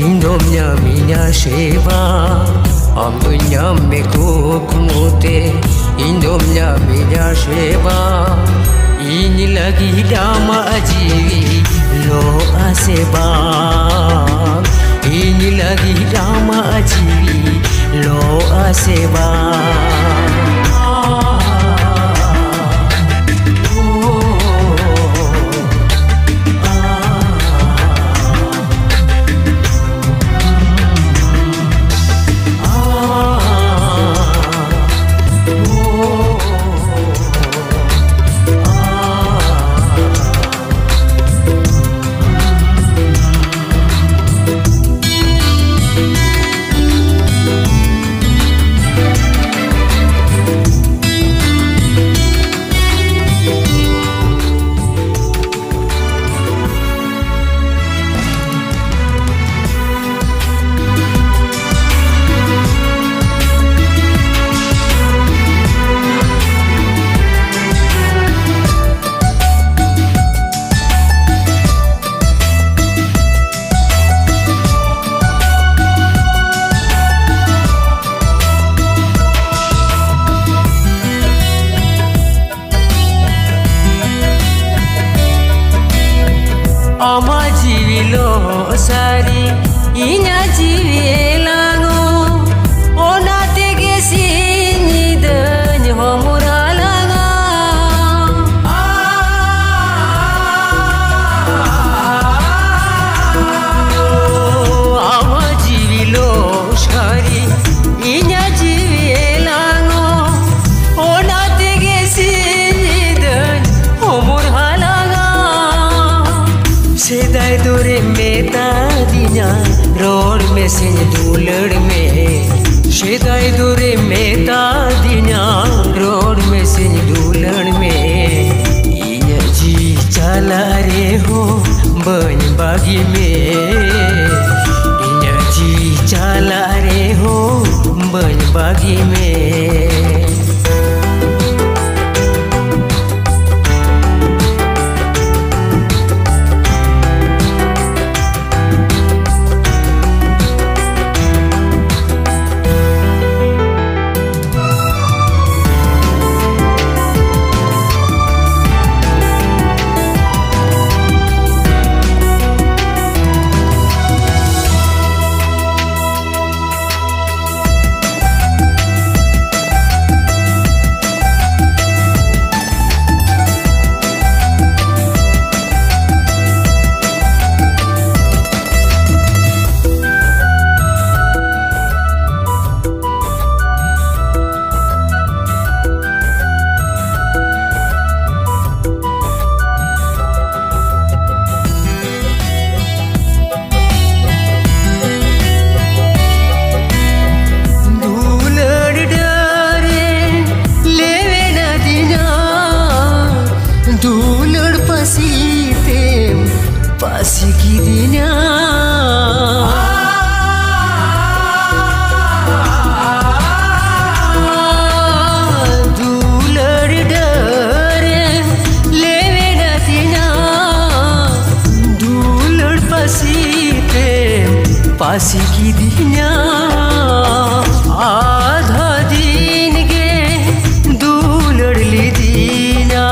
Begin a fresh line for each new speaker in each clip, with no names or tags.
Indom nyaminya sheba Amdu nyamme kukumute Indom nyaminya sheba Ini lagi dama ajiwi lo aseba Ini lagi dama ajiwi lo aseba Ama jiwi lo sari inya jiwi elango ona tege sini dany homuralanga ama jiwi lo sari inya jiwi elango ona tege sini dany homuralanga Sedai dore meta dinya road में से दूलड़ में Sedai dore meta dinya road में से दूलड़ में इन्या जी चला रे हो बन बागी में इन्या जी चला रे हो बन बागी में Pasi kidinya dular dare lewe natinya dular pasi kidinya आधा दिन गे दुलड़ ली दीना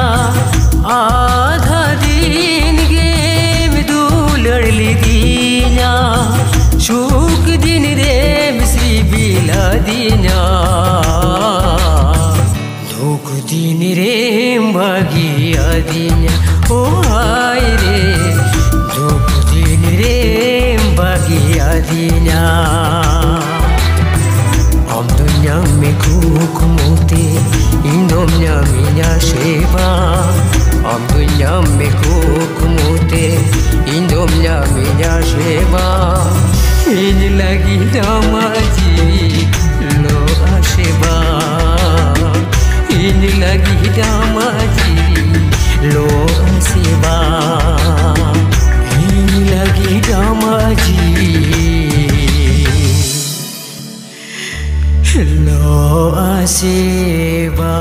आधा दिन गे दीना शुक दिन रे मिश्री बिला दीना धोक दिन रे भागिया दीना ओ हाय रे धोक दिन रे भागिया दीना हम दुनिया में कुकुमोते indom nyaminya sheba am dunya me kukumute indom nyaminya sheba ini lagi dama ji lo asheba ini lagi dama ji lo asheba ini lagi dama ji lo asheba